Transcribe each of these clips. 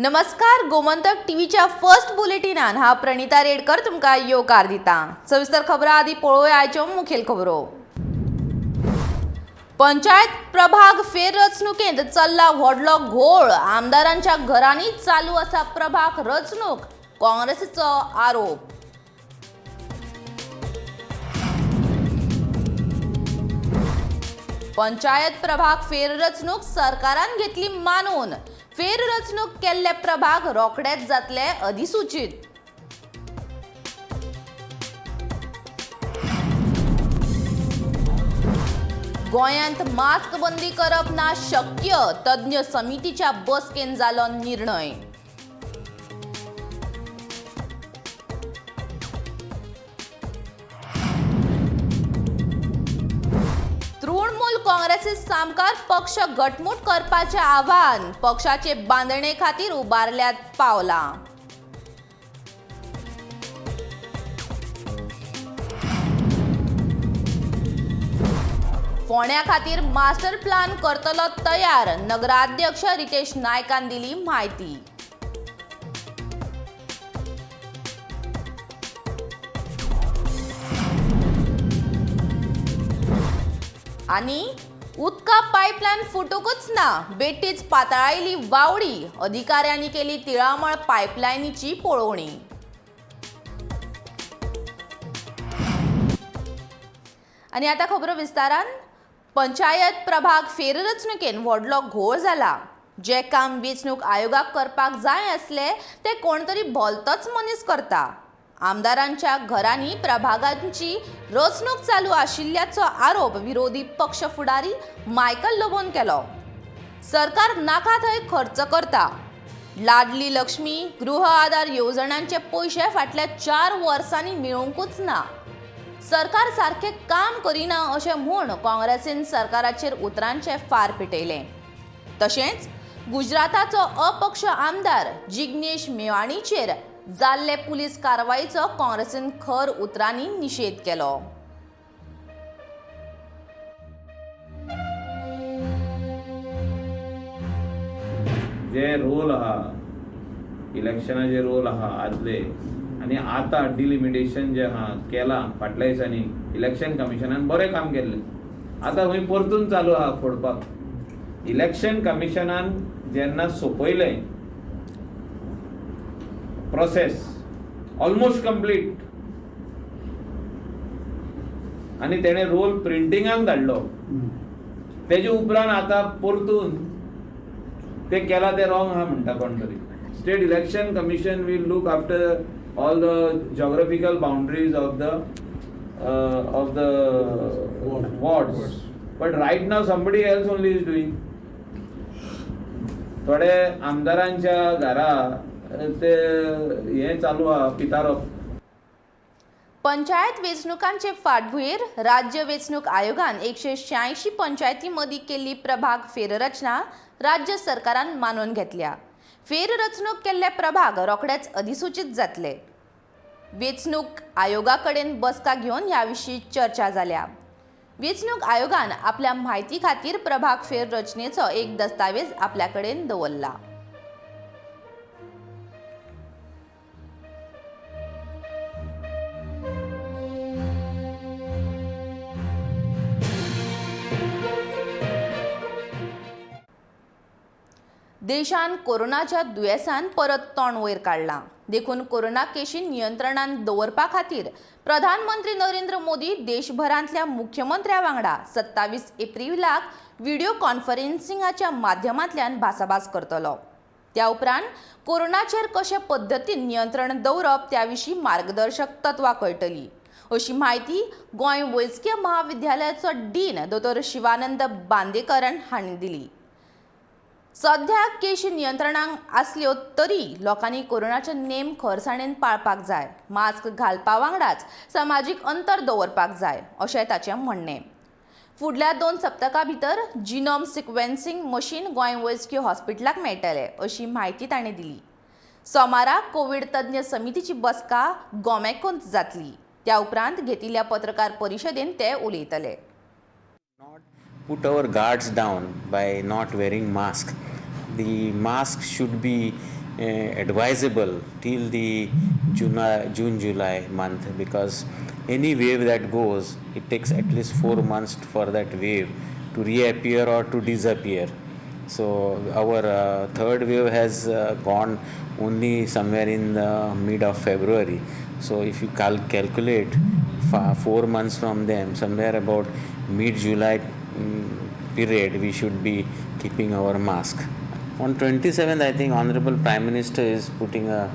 नमस्कार, गोमंतक टीव्हीच्या फर्स्ट बुलेटिनान हा प्रणिता रेडकर तुमका येवकार दिता। सविस्तर खबरां आदी पळोवया आयच्यो मुखेल खबरो। पंचायत प्रभाग फेररचणुकेंत चल्ला व्हडलो घोळ। आमदारांच्या घरांनी चालू असा प्रभाग रचणूक, काँग्रेसीचो आरोप। पंचायत प्रभाग फेररचणूक सरकारान घेतली मानून। फेररचणूक केल्ले प्रभाग रोखडेच जातले अधिसूचित। गोंयांत मास्क बंदी करप ना शक्य, तज्ञ समितीच्या बसकेन जालो निर्णय। तृणमूल काँग्रेसी सामकार पक्ष घटमूट करपाचे आव्हान, पक्षाचे बांदणे खातीर उबारल्यात पावलां। फोंड्या खातीर मास्टर प्लान करतलो तयार, नगराध्यक्ष रितेश नायकान दिली म्हायती। आणि उदका पाईपलाईन फुटूकच ना, बेठीच पातळायली वावडी, अधिकाऱ्यांनी केली तिळामळ पाईपलाईनीची पळोवणी। आणि आता खबरो विस्तारान। पंचायत प्रभाग फेररचणुकेन व्हडलो घोळ जाला। जे काम वेंचणूक आयोगाक करपाक जाय असले ते कोण तरी भलतोच मनीस करता। आमदारांच्या घरांनी प्रभागांची रचणूक चालू आशिल्ल्याचो आरोप विरोधी पक्ष फुडारी मायकल लोबोन केलो। सरकार नाका थंय खर्च करता। लाडली लक्ष्मी, गृह आधार येवजणांचे पयशे फाटल्या 4 वर्सांनी मेळोवंकूच ना। सरकार सारखे काम करिना अशें म्हूण काँग्रेसीन सरकाराचेर उतरांचे फार पिटयले। तशेंच गुजराताचो अपक्ष आमदार जिग्नेश मेवाणीचेर जाल्ले पुलीस कारवायेचो काँग्रेसीन खर उतरांनी निषेध केलो। जे रोल आहा इलेक्शनाचे रोल आहा आदले आणि आता डिलिमिटेशन जे आहा केला फाटल्या दिसांनी इलेक्शन कमिशनान बरें काम केल्लें। आता खंय परतून चालू आहा फोडपाक। इलेक्शन कमिशनान जेन्ना सोपयलें प्रोसेस ऑलमोस्ट कंप्लीट आणि तेणे रोल प्रिंटिंगाक धाडलो, तेजे उपरांत आता परतून ते केला ते रॉंग आहा म्हणटा कोण तरी। State election commission will look after all the geographical boundaries of the wards, but right now somebody else only is doing. थोडे आमदारांच्या घरा ते हे चालू आहा पितारप। पंचायत वेंचणुकांचे फाटभुंयेर राज्य वेंचणूक आयोगान 186 पंचायती मदीं केल्ली प्रभाग फेररचना राज्य सरकारान मानून घेतल्या। फेररचणूक केल्ले प्रभाग रोखडेच अधिसूचित जातले। वेंचणूक आयोगा कडेन बसका घेवन ह्या विशीं चर्चा जाल्या। वेंचणूक आयोगान आपल्या म्हायती खातीर प्रभाग फेररचनेचो एक दस्तावेज आपल्या कडेन दवरला। देशान कोरोनाच्या दुयेंसान परत तोंड वयर काडलां। देखून कोरोना केशी नियंत्रणान दवरपा खातीर प्रधानमंत्री नरेंद्र मोदी देशभरांतल्या मुख्यमंत्र्यां वांगडा 27 एप्रिलाक व्हिडिओ कॉन्फरन्सिंगाच्या माध्यमांतल्यान भासाभास करतलो। त्या उपरांत कोरोनाचेर कशे पद्दतीन नियंत्रण दवरप त्या विशीं मार्गदर्शक तत्वां कळटलीं, अशी म्हायती गोंय वैजकीय महाविद्यालयाचो डीन दोतोर शिवानंद बांदेकरन हांणी दिली। सध्या केशी नियंत्रणाक आसल्यो तरी लोकांनी कोरोनाचे नेम खरसाणेन पाळपाक जाय, मास्क घालपा वांगडाच समाजीक अंतर दवरपाक जाय अशें ताचें म्हणणें। फुडल्या 2 सप्तकां भितर जिनोम सिक्वेन्सिंग मशीन गोंय वैजकीय हॉस्पिटलाक मेळटले अशी म्हायती ताणें दिली। सोमाराक कोविड तज्ञ समितीची बसका गोमेकोंत जातली। त्या उपरांत घेतिल्ल्या पत्रकार परिशदेंत ते उलयतले। put our guards down by not wearing mask. The mask should be advisable till the June July month, because any wave that goes, it takes at least 4 months for that wave to reappear or to disappear. So our third wave has gone only somewhere in the mid of February. So if you calculate 4 months from them, somewhere about mid-July period, we should be keeping our mask. On 27th, I think Honorable Prime Minister is putting a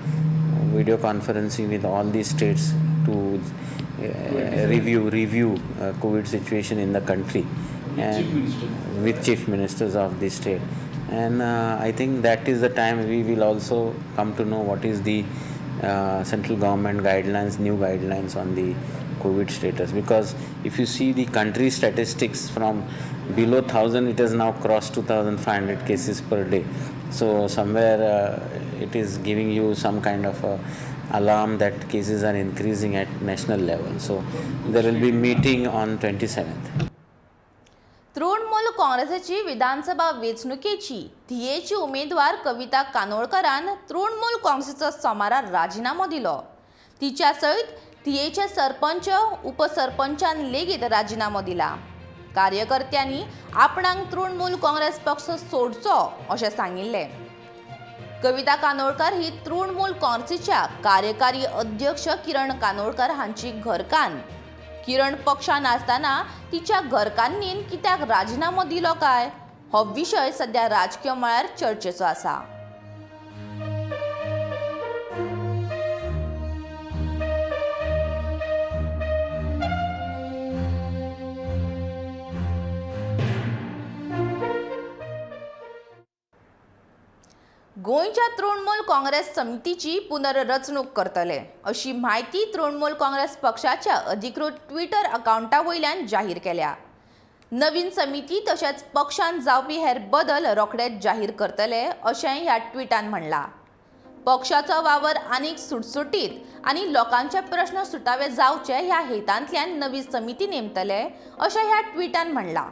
video conferencing with all the states to review COVID situation in the country, and with chief ministers of the state. And I think that is the time we will also come to know what is the central government guidelines, new guidelines on the COVID status. Because if you see the country statistics, from below 1000 it has now crossed 2500 cases per day. So somewhere it is giving you some kind of a alarm that cases are increasing at national level. So there will be meeting on 27th. Trinamool काँग्रेसची विधानसभा वेंचणुकेची थियेची उमेदवार कविता कानोळकरान तृणमूल काँग्रेसचो सोमारा राजिनामो दिलो. तिच्या सयत थियेचे सरपंच उपसरपंचान लेगीत राजिनामो दिला. कार्यकर्त्यांनी आपणाक तृणमूल काँग्रेस पक्ष सोडचो अशें सांगिल्लें. कविता कानोळकर ही तृणमूल काँग्रेसीच्या कार्यकारी अध्यक्ष किरण कानोळकर हांची घरकान्न. किरण पक्षान आसतना तिच्या घरकान्नीन कित्याक राजिनामो दिलो काय, हो विशय सध्या राजकीय मळार चर्चेचो आसा. गोंयच्या तृणमूल काँग्रेस समितीची पुनर्रचणूक करतले अशी माहिती तृणमूल काँग्रेस पक्षाच्या अधिकृत ट्विटर अकाउंटा वयल्यान जाहीर केल्या. नवीन समिती तशेंच पक्षान जावपी हेर बदल रोखडेच जाहीर करतले अशें ह्या ट्विटान म्हणलां. पक्षाचो वावर आनीक सुटसुटीत आनी लोकांचे प्रश्न सुटावे जावचे ह्या हेतांतल्यान नवी समिती नेमतले अशें ह्या ट्विटान म्हणलां.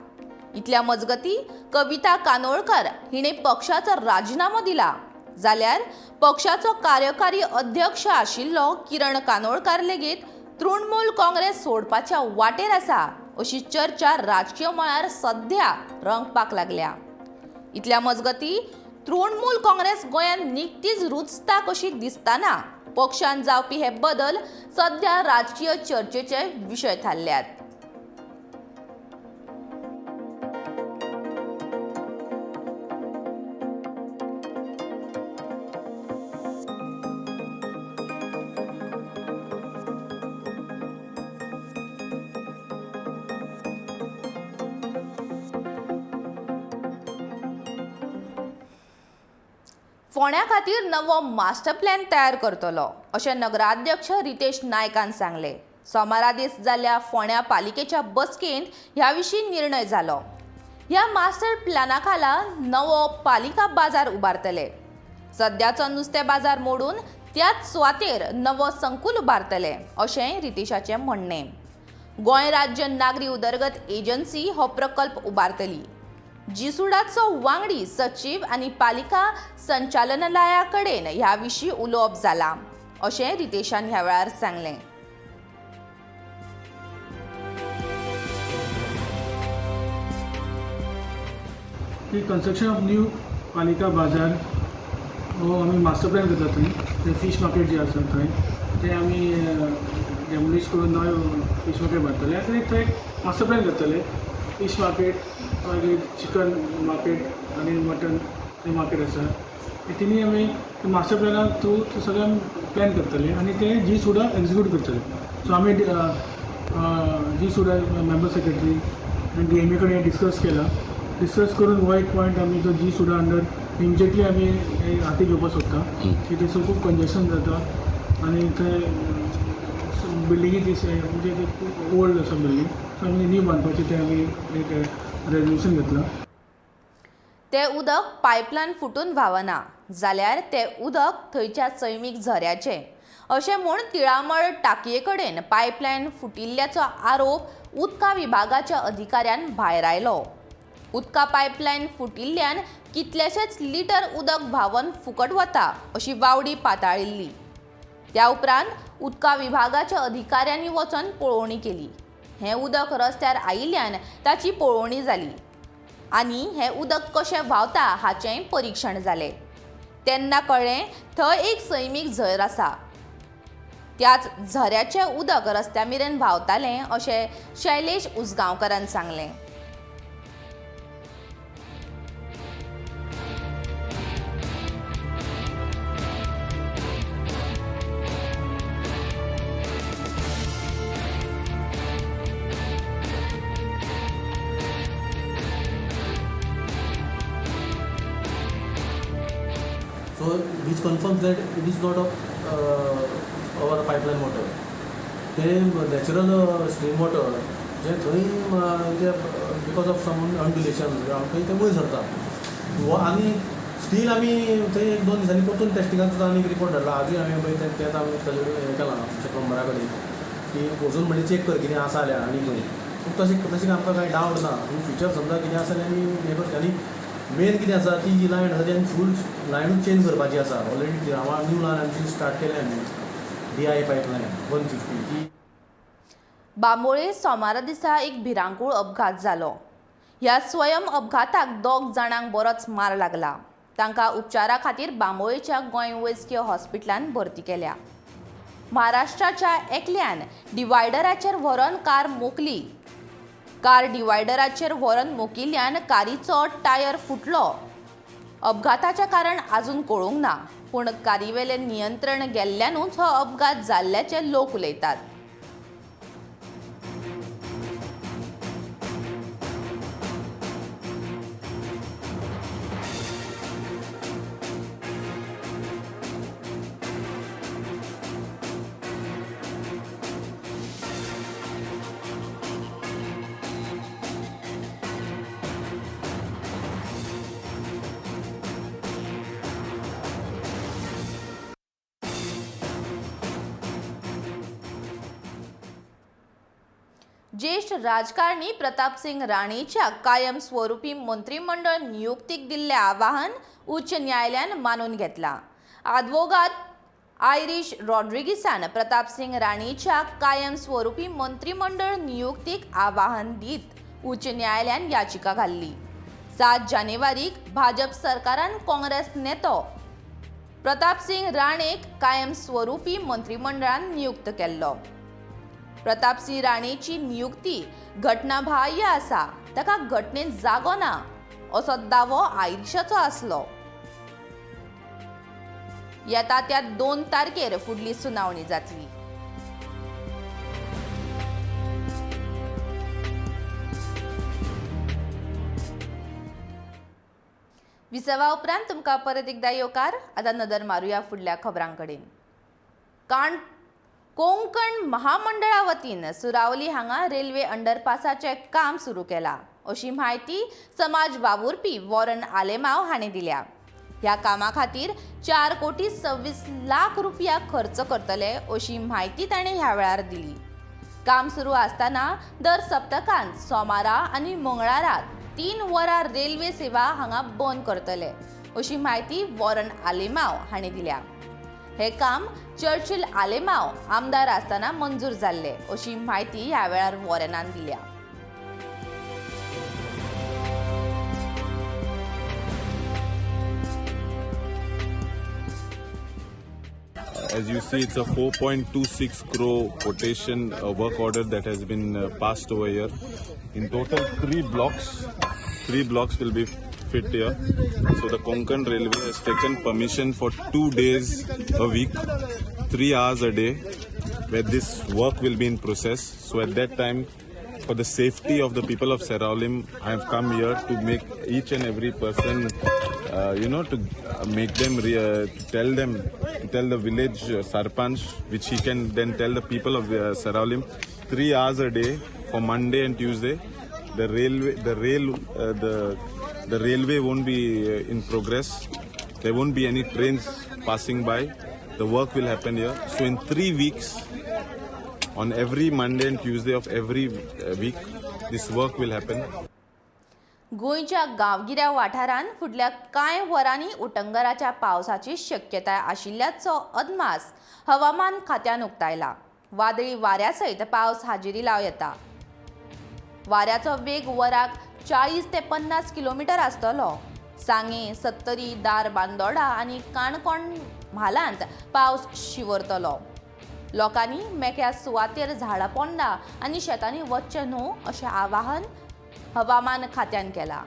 इतल्या मजगती कविता कानोळकर हिणे पक्षाचो राजिनामो दिला जाल्यार पक्षाचो कार्यकारी अध्यक्ष आशिल्लो किरण कानोळकर लेगीत तृणमूल काँग्रेस सोडपाच्या वाटेर आसा अशी चर्चा राजकीय मळार सध्या रंगपाक लागल्या. इतल्या मजगती तृणमूल काँग्रेस गोंयांत निकतीच रुजता कशी दिसताना पक्षान जावपी हे बदल सध्या राजकीय चर्चेचे विशय थारल्यात. फोंड्या खातीर नवो मास्टर प्लॅन तयार करतलो अशें नगराध्यक्ष रितेश नायकान सांगले. सोमारा दीस जाल्ल्या फोंड्या पालिकेच्या बसकेंत ह्या विशीं निर्णय जालो. ह्या मास्टर प्लॅना खाला नवो पालिका बाजार उबारतले. सद्याचो नुस्तें बाजार मोडून त्याच सुवातेर नवो संकुल उबारतले अशें रितेशाचें म्हणणें. गोंय राज्य नागरी उदरगत एजन्सी हो प्रकल्प उबारतली. जिसुडाचो वांगडी सचिव आनी पालिका संचालनालया कडेन ह्या विशीं उलोवप जालां अशें रितेशान ह्या वेळार सांगलें. की कन्स्ट्रक्शन ऑफ न्यू पालिका बाजार हो आमी मास्टर प्लॅन करता. थंय फीश मार्केट जे आसा थंय आमी डेमोलिश करून नवे फीश मार्केट बांदतले. आनी थंय मास्टर प्लॅन करतले. फीश मार्केट मागीर चिकन मार्केट आनी मटन ते मार्केट आसा. हे तिनी आमी मास्टर प्लॅना थ्रू ते सगळें प्लॅन करतले आनी ते जी सुद्दां एक्झिक्यूट करतले. सो आमी जी सुद्दां मेंबर सेक्रेटरी आनी DMA कडेन डिस्कस केला. डिस्कस करून हो एक पॉयंट आमी तो जी सुद्दां अंडर इमिजिएटली आमी हाती घेवपाक सोदता की थंयसर खूब कंजेशन जाता आनी थंय बिल्डिंगी म्हणजे ते खूब ओल्ड आसा बिल्डींग. सो आमी न्यू बांदपाचें तें आमी एक रेजोल्युशन घेतलां. ते उदक पायपलायन फुटून व्हावना जाल्यार ते उदक थंयच्या सैमीक झऱ्याचें अशें म्हूण तिळामळ टाकये कडेन पायपलायन फुटिल्ल्याचो आरोप उदका विभागाच्या अधिकाऱ्यान भायर आयलो. उदका पायपलायन फुटिल्ल्यान कितलेशेच लिटर उदक व्हांवन फुकट वता अशी वावडी पाताळिल्ली. त्या उपरांत उदका विभागाच्या अधिकाऱ्यांनी वचून पळोवणी केली. हें उदक रस्त्यार आयिल्ल्यान ताची पळोवणी जाली आनी हें उदक कशें व्हांवता हाचेंय परीक्षण जालें. तेन्ना कळ्ळें थंय एक सैमीक झर आसा. त्याच झऱ्याचें उदक रस्त्या मेरेन व्हांवतालें अशें शैलेश उसगांवकारान सांगलें. So which confirms that it is not our pipeline water. ते नॅचरल स्ट्रीम वॉटर जे थंय ते बिकॉज ऑफ सम अनडिलेशन थंय ते वयर सरता आनी स्टील आमी थंय 1-2 दिसांनी परतून टेस्टिंगाचो आनीक रिपोर्ट धाडला. आजूय आमी पळय तेच आमी ताजेर हें केलां आमच्या प्लंबरा कडेन की वचून म्हणजे चॅक कर कितें आसा जाल्यार आनी खंय तशें आमकां कांय डावट ना. इन फ्युचर समजा कितें आसा जाल्यार आमी हें करता. आनी मेन कितें आसा ती लायन आसा ती आमी फूल लायनूच चेंज करपाची आसा. ऑलरेडी न्यू लायन आमची स्टार्ट केल्या आमी DI पायपलायन 150 ती. बांबोळे सोमारा दिसा एक भिरांकूळ अपघात जालो. ह्या स्वयं अपघाताक 2 जाणांक बरोच मार लागला. तांकां उपचारा खातीर बांबोळेच्या गोंय वैजकीय हॉस्पिटलांत भरती केल्या. महाराष्ट्राच्या एकल्यान डिवायडराचेर व्हरून कार मोखली. कार डिवायडराचेर व्हरून मोकिल्ल्यान कारीचो टायर फुटलो. अपघाताचें कारण आजून कळूंक ना, पूण कारीवेलें नियंत्रण गेल्ल्यानूच हो अपघात जाल्ल्याचे लोक उलयतात. ज्येष्ठ राजकारणी प्रतापसिंग राणेच्या कायम स्वरूपी मंत्रिमंडळ नियुक्तीक दिल्लें आवाहन उच्च न्यायालयान मानून घेतलां. आदवोगाद आयरिश रॉड्रिगीसान प्रतापसिंग राणेच्या कायम स्वरूपी मंत्रिमंडळ नियुक्तीक आवाहन दीत उच्च न्यायालयान याचिका घाल्ली. 7 जानेवारीक भाजप सरकारान काँग्रेस नेतो प्रतापसिंग राणेक कायम स्वरूपी मंत्रिमंडळान नियुक्त केल्लो. प्रतापसिंग राणेची नियुक्ती घटनाबाह्य आसा, ताका घटनेत जागो ना असो दावो आयरिशाचो आसलो. येता त्या 2 तारखेर फुडली सुनावणी जातली. विसवा उपरांत तुमकां परत एकदा येवकार. आतां नदर मारुया फुडल्या खबरांकडेन. कोंकण महामंडळा वतीन सुरावली हांगा रेल्वे अंडरपासाचें काम सुरू केलां अशी म्हायती समाज वावुरपी वॉरन आलेमाव हाणें दिल्या. ह्या कामा खातीर 4,26 लाख रुपया खर्च करतले अशी म्हायती ताणें ह्या वेळार दिली. काम सुरू आसतना दर सप्तकांत सोमारा आनी मंगळारा 3 वरां रेल्वे सेवा हांगा बंद करतले अशी म्हायती वॉरन आलेमाव हाणें दिल्या. हे काम चर्चिल आलेमाव आमदार आसतना मंजूर जाल्ले अशी म्हायती ह्या वेळार वॉरनान दिल्या. As you see, it's a 4.26 crore quotation work order that has been passed over here. In total, 3 blocks will be fit here. So the Konkan Railway has taken permission for 2 days a week, 3 hours a day, where this work will be in process. So at that time, for the safety of the people of Seraolim, I have come here to make each and every person, to make them, to tell the village sarpanch, which he can then tell the people of Seraolim, 3 hours a day for Monday and Tuesday. The railway won't be in progress. There won't be any trains passing by. The work will happen here. So in 3 weeks, on every Monday and Tuesday of every week, this work will happen. गोंयच्या गांवगिऱ्या वाठारांत फुडल्या कांय वरांनी उटंगराच्या पावसाची शक्यताय आशिल्ल्याचो अदमास हवामान खात्यान उक्तायला. वादळी वाऱ्या सयत पावस हाजिरी लाव येता. वाऱ्याचो वेग वराक 40 ते 50 किलोमीटर आसतलो. सांगे, सत्तरी, दार बांदोडा आनी काणकोण म्हालांत पावस शिवरतलो. लोकांनी मेकळ्या सुवातेर झाडां पोंदा आनी शेतांनी वचचें न्हू अशें आवाहन हवामान खात्यान केला.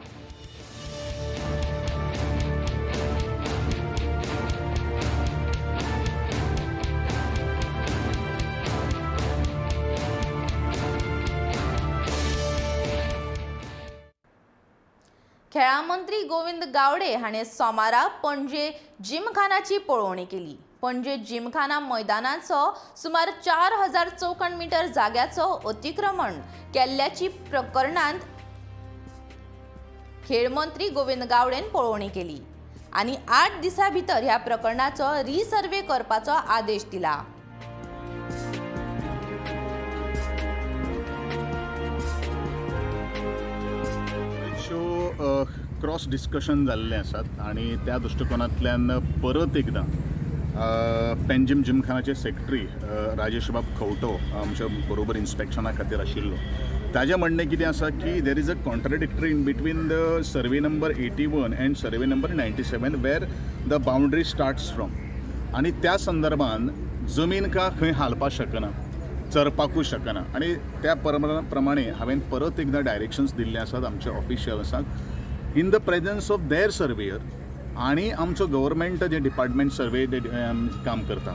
खेळां मंत्री गोविंद गावडे हाणें सोमारा पणजे जिमखानाची पळोवणी केली. पणजे जिमखाना मैदानाचो सुमार 4000 चौखण मीटर जाग्याचो अतिक्रमण केल्ल्याची प्रकरणांत खेळ मंत्री गोविंद गावडेन पळोवणी केली आनी 8 दिसां भितर ह्या प्रकरणाचो रिसर्वे करपाचो आदेश दिला. क्रॉस डिस्कशन जाल्ले आसात आनी त्या दृश्टिकोनांतल्यान परत एकदां पेंजीम जिमखानाचे सेक्रेटरी राजेश बाब खंवटो आमच्या बरोबर इन्स्पेक्शना खातीर आशिल्लो. ताजें म्हणणें कितें आसा की there is a contradictory in between the survey number 81 and survey number 97 where the boundary starts from. आनी त्या संदर्भान जमीन का खंय हालपाक शकना, चरपाकूच शकना. आनी त्या प्रमाणे हांवें परत एकदां डायरेक्शन्स दिल्ले आसात आमच्या ऑफिशियल्सांक in the presence of their surveyor आनी आमचो गव्हर्मेंट जे डिपार्टमेंट सर्वे काम करता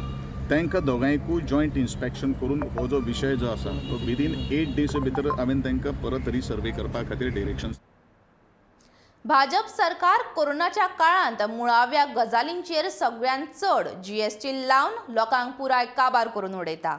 तांकां दोगांयकूय जॉयंट इन्स्पेक्शन करून हो जो विशय जो आसा तो विदीन 8 डेज भितर हांवें तांकां परत रिसर्वे करपा खातीर डिरेक्शन्स. भाजप सरकार कोरोनाच्या काळांत मुळाव्या गजालींचेर सगळ्यांत चड GST लावन लोकांक पुराय काबार करून उडयता.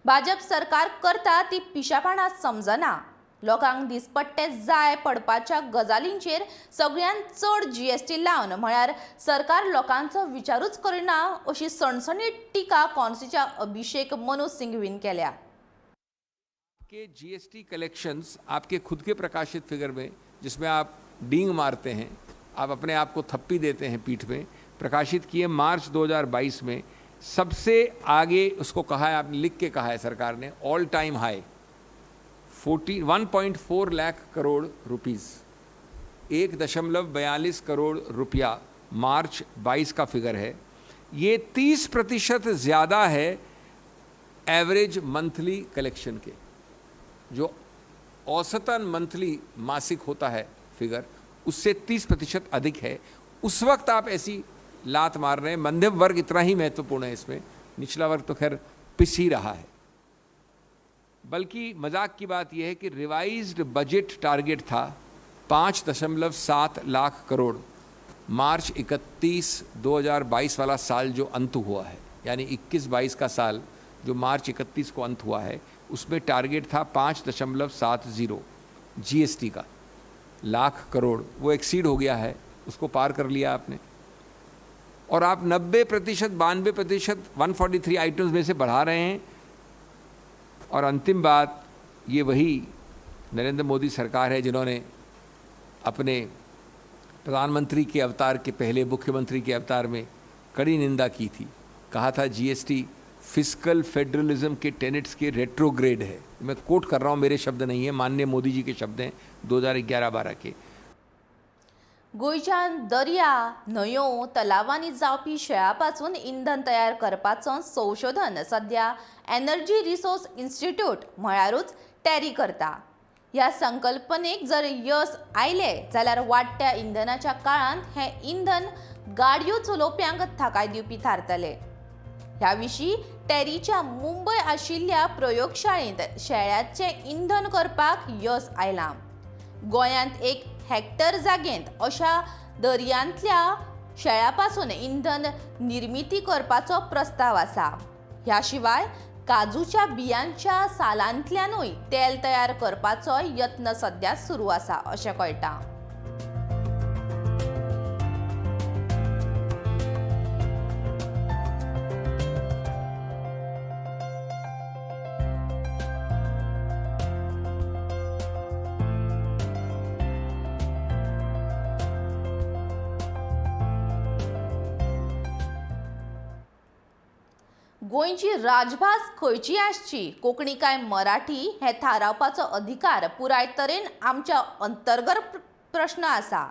भाजप सरकार करता ती पिशापणां समजना. लोकांक दिसपट्टे जाय पडपाच्या गजालींचेर सगळ्यांत चड GST लावन म्हळ्यार सरकार लोकांचो विचारूच करिना अशी सणसणीत टिका काँग्रेसीच्या अभिषेक मनु सिंघवीन केल्या. के GST कलेक्शंस आपके खुद के प्रकाशित फिगर में जिसमें आप डींग मारते हैं, आप अपने आप को थप्पी देते हैं पीठ में, प्रकाशित किए मार्च 2022 में सबसे आगे उसको कहा है, आपने लिख के कहा है सरकार ने ऑल टाइम हाई 1.4 लाख करोड़ रुपीस, 1.42 करोड़ रुपया मार्च 22 का फिगर है. ये 30% ज़्यादा है एवरेज मंथली कलेक्शन के. जो औसतन मंथली मासिक होता है फिगर उससे 30% अधिक है. उस वक्त आप ऐसी लात मार रहे हैं. मध्यम वर्ग इतना ही महत्वपूर्ण है इसमें, निचला वर्ग तो खैर पिस ही रहा है. बल्कि मजाक की बात यह है कि रिवाइज्ड बजट टारगेट था 5.7 लाख करोड़. मार्च 31 2022 वाला साल जो अंत हुआ है, यानी 21-22 का साल जो मार्च 31 को अंत हुआ है, उसमें टारगेट था 5.70 GST का लाख करोड़. वो एक्सीड हो गया है, उसको पार कर लिया आपने. और आप 90%, 92%, 143 आइटम्स में से बढ़ा रहे हैं. और अंतिम बात, ये वही नरेंद्र मोदी सरकार है जिन्होंने अपने प्रधानमंत्री के अवतार के पहले मुख्यमंत्री के अवतार में कड़ी निंदा की थी. कहा था GST फिस्कल फेडरलिज्म के टेनेट्स के रेट्रोग्रेड है. मैं कोट कर रहा हूँ, मेरे शब्द नहीं है, माननीय मोदी जी के शब्द हैं 2011-12 के. गोंयच्यान दर्या, न्हंयो, तलावांनी जावपी शेळापासून इंधन तयार करपाचो संशोधन सध्या एनर्जी रिसोर्स इन्स्टिट्यूट म्हळ्यारूच टॅरी करता. ह्या संकल्पनेक जर यश आयले जाल्यार वाडट्या इंधनाच्या काळांत हें इंधन गाडयो चलोवप्यांक थाकाय दिवपी थारतले. ह्या विशीं टॅरीच्या मुंबय आशिल्ल्या प्रयोगशाळेंत शेळ्याचें इंधन करपाक यश आयलां. गोंयांत 1 हेक्टर जागेंत अशा दर्यांतल्या शेळ्यापासून इंधन निर्मिती करपाचो प्रस्ताव आसा. ह्या शिवाय काजूच्या बियांच्या सालांतल्यानूय तेल तयार करपाचो यत्न सध्या सुरू आसा अशें कळटा. गोंयची राजभास खंयची आसची, कोंकणी काय मराठी हे थारावपाचो अधिकार पुराय तरेन आमच्या अंतर्गत प्रश्न आसा.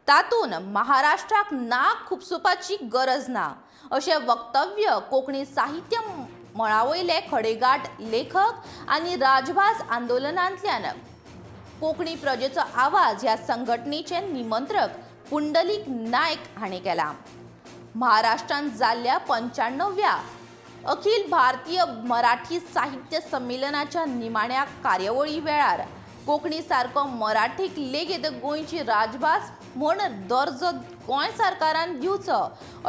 तातून महाराष्ट्राक नाक खुपसुपाची गरज ना अशें वक्तव्य कोंकणी साहित्य मळावयले खडेगाठ लेखक आनी राजभास आंदोलनांतल्यान कोंकणी प्रजेचो आवाज ह्या संघटनेचे निमंत्रक पुंडलीक नायक हाणें केला. महाराष्ट्रांत जाल्ल्या 95व्या अखिल भारतीय मराठी साहित्य संमेलनाच्या निमाण्या कार्यावळी वेळार कोंकणी सारको मराठीक लेगीत गोंयची राजभास म्हूण दर्जो गोंय सरकारान दिवचो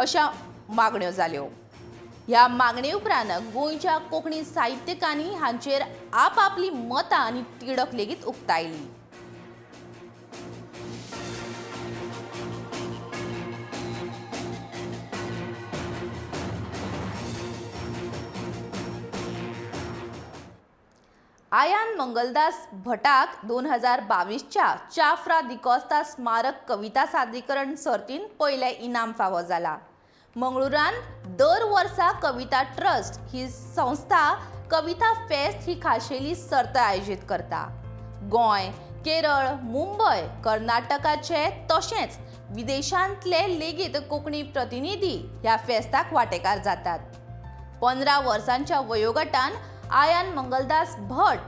अशा मागण्यो जाल्यो. ह्या मागणे उपरांत गोंयच्या कोंकणी साहित्यिकांनी हांचेर आपआपली मतां आनी तिडक लेगीत उक्तायली. आयान मंगलदास भटाक 2022च्या चाफ्रा दिकोस्ता स्मारक कविता सादरीकरण सर्तीन पयले इनाम फावो जाला. मंगळुरांत दर वर्सा कविता ट्रस्ट ही संस्था कविता फेस्त ही खाशेली सर्त आयोजीत करता. गोंय, केरळ, मुंबय, कर्नाटकाचे तशेंच विदेशांतले लेगीत कोंकणी प्रतिनिधी ह्या फेस्ताक वांटेकार जातात. 15 वर्सांच्या वयोगटान आयान मंगलदास भट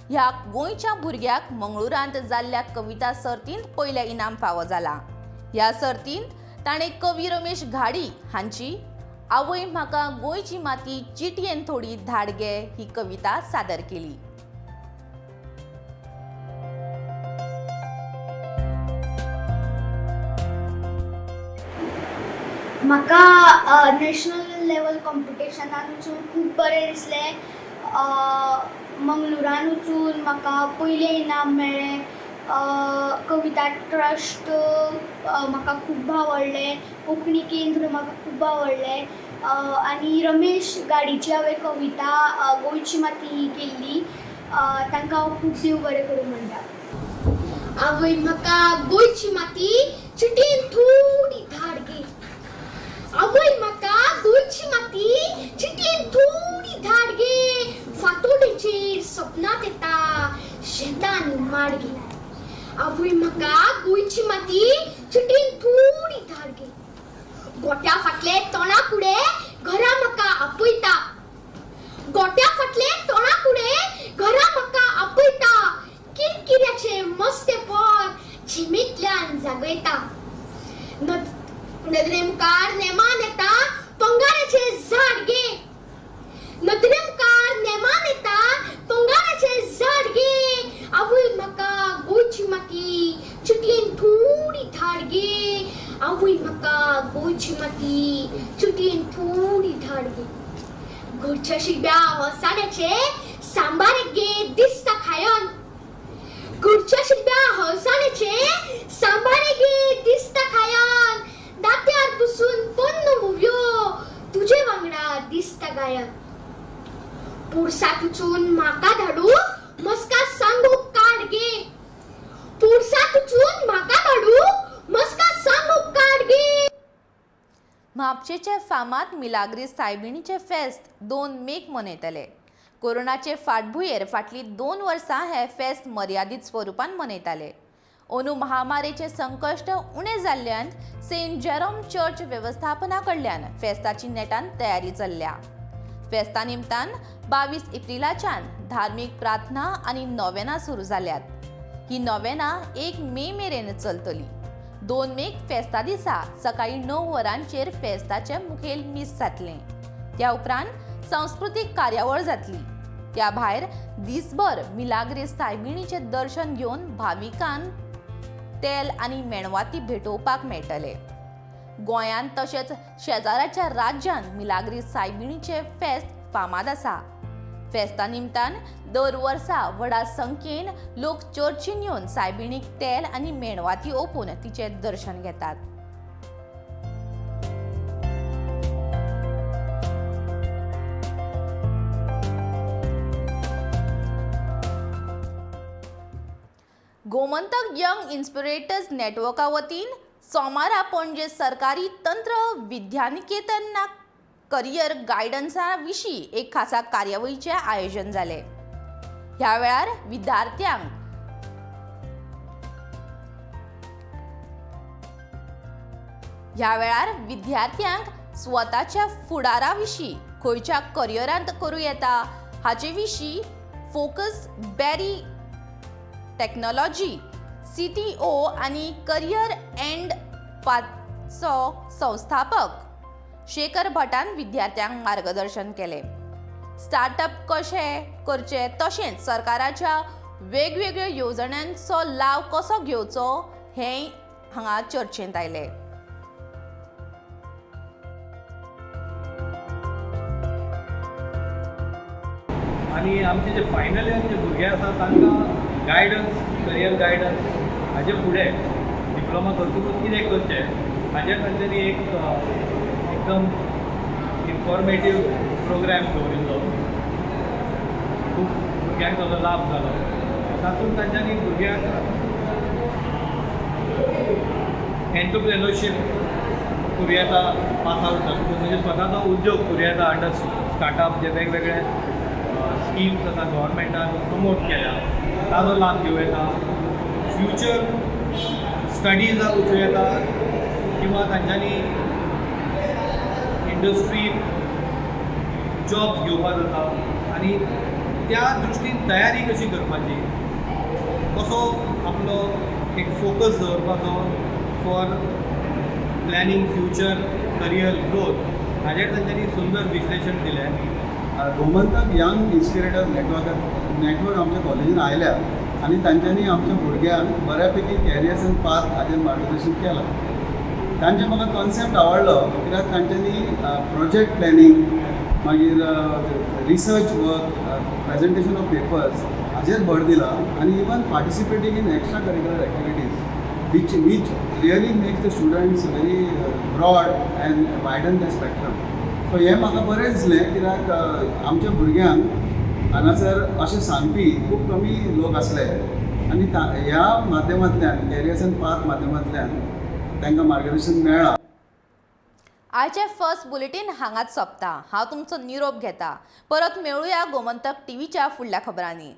ह्या गोंयच्या भुरग्याक मंगळुरांत जाल्ल्या कविता सर्तींत पयले इनाम फावो जाला. ह्या सर्तींत ताणें कवी रमेश घाडी हांची आवय म्हाका गोंयची माती चिटयेन थोडी धाड गे ही कविता सादर केली. म्हाका नॅशनल लेवल कॉम्पिटिशनान वचून खूब बरें दिसलें. मंगळुरान वचून म्हाका पयलें इनाम मेळ्ळें. कविता ट्रस्ट म्हाका खूब आवडलें. कोंकणी केंद्र म्हाका खूब आवडलें. आनी रमेश गाडीची हांवें कविता गोंयची माती ही केल्ली. तांकां हांव खूब देव बरें करूं म्हणटा. आवय म्हाका गोंयची माती चिटयेन थोडी धाड गे. आवय म्हाका गोंयची माती चिटयेन थोडी धाड गे. फातोडेचेर सपनांत येता शेतान माड गे. आवय म्हाका गोंयची माती चिटयेन थोडी धाड गे. गोट्या फाटले तोंडा फुडें घरा म्हाका आपयता. गोट्या फाटले तोंडा फुडें घरा म्हाका आपयता. किरकिऱ्याचे मस्ते पोर झिमींतल्यान जागयता. नदरे मुखार नेमान येता पंगाराचे झाड गे. नदरे मुखार नेमान येता पंगाराचे झाड गे. आवय म्हाका गोंयची माती चिटयेन थोडी धाड गे. आवय म्हाका गोंयची माती चिटयेन थोडी धाड गे. घरच्या शिरब्या हळसाण्याचे सांबार गे दिसता खायन. घरच्या शिरब्या हळसाण्याचे सांबार गे दिसता खायन. दात्यार बसून पोन्न मुव्यो तुझे वांगडा दिसता गायन. पुरसात वचून म्हाका धाडू मस्का सांगू काड गे. पुरसात वचून म्हाका धाडू मस्का सांगू काड गे. म्हापशेचे फामाद मिलाग्री सायबिणीचे फेस्त 2 मेक मनयतले. कोरोनाचे फाटभुंयेर फाटलीं 2 वर्सां हे फेस्त मर्यादीत स्वरुपान मनयताले. अंदू महामारीचे संकश्ट उणें जाल्ल्यान सेंट जेरोम चर्च वेवस्थापना कडल्यान फेस्ताची नेटान तयारी चल्ल्या. फेस्ता निमतान 22 एप्रिलाच्यान धार्मीक प्रार्थना आनी नोवेना सुरू जाल्यात. ही नोवेना 1 मे मेरेन चलतली. 2 मेक फेस्ता दिसा सकाळी 9 वरांचेर फेस्ताचे मुखेल मीस जातलें. त्या उपरांत सांस्कृतीक कार्यावळ जातली. त्या भायर दिसभर मिलाग्री सायबिणीचे दर्शन घेवन भाविकांक तेल आनी मेणवाती भेटोवपाक मेळटले. गोंयांत तशेंच शेजाऱ्याच्या राज्यान मिलाग्री सायबिणीचे फेस्त फामाद आसा. फेस्ता निमतान दर वर्सा व्हडा संख्येन लोक चर्चीन येवन सायबिणीक तेल आनी मेणवाती ओपून तिचे दर्शन घेतात. गोमंतक यंग इन्स्पिरेटर्स नेटवर्का वतीन सोमारा पणजे सरकारी तंत्र विद्यानिकेतन करियर गायडन्सा विशीं एक खासा कार्यावळीचें आयोजन जालें. ह्या वेळार विद्यार्थ्यांक स्वताच्या फुडारा विशीं खंयच्या करियरांत करूं येता हाचे विशीं फोकस बॅरी टेक्नॉलॉजी CTO आनी करियर एंड पाथचो संस्थापक शेखर भटान विद्यार्थ्यांक मार्गदर्शन केलें. स्टार्टअप कशे करचे तशेंच सरकाराच्या वेगवेगळ्यो येवजण्यांचो लाव कसो घेवचो हेंय हांगा चर्चेंत आयलें. आणि आमचे जे फायनल इयर जे भुरगे आसा तांकां गायडन्स करियर गायडन्स हाजे फुडें डिप्लोमा करतकूच कितें करचें हाजेर तांच्यांनी एक एकदम इन्फॉर्मेटीव प्रोग्राम दवरिल्लो. खूब भुरग्यांक ताचो लाभ जालो. तातूंत तांच्यांनी भुरग्यांक एंटरप्रेन्योरशीप करूं येता पास आवट जातकूच म्हणजे स्वताचो उद्योग करूं येता अंडर स्टार्टअप जे वेगवेगळे स्कीम्स आसा गव्हर्मेंटान प्रमोट केल्या ताजो लाभ घेवं येता. फ्युचर स्टडीजाक वचूं येता किंवा तांच्यांनी इंडस्ट्री जॉब घेवपा जाता आनी त्या दृश्टीन तयारी कशी करपाची, कसो आपलो एक फोकस दवरपाचो for planning future career growth हाजेर तांच्यांनी सुंदर विश्लेशण दिलें. गोमंतक यंग इन्स्पिरेटर्स नेटवर्क आमच्या कॉलेजीन आयल्या आनी तांच्यांनी आमच्या भुरग्यांक बऱ्यापैकी कॅरियर्स एंड पाथ हाजेर मार्गदर्शन केलां. तांचे म्हाका कॉन्सेप्ट आवडलो कित्याक तांच्यांनी प्रोजेक्ट प्लॅनिंग मागीर research work presentation of papers हाजेर भर दिला आनी even participating in extra curricular activities which really makes the students very broad and widen their spectrum. So हें म्हाका बरें दिसलें कित्याक आमच्या भुरग्यांक हांगासर अशें सांगपी खूब कमी लोक आसले आनी ह्या माध्यमांतल्यान कॅरियर्स एंड पाथ माध्यमांतल्यान तांकां मार्गदर्शन मेळ्ळां. आयचे फर्स्ट बुलेटीन हांगाच सोंपता. हांव तुमचो निरोप घेता. परत मेळुया गोमंतक टीव्हीच्या फुडल्या खबरांनी.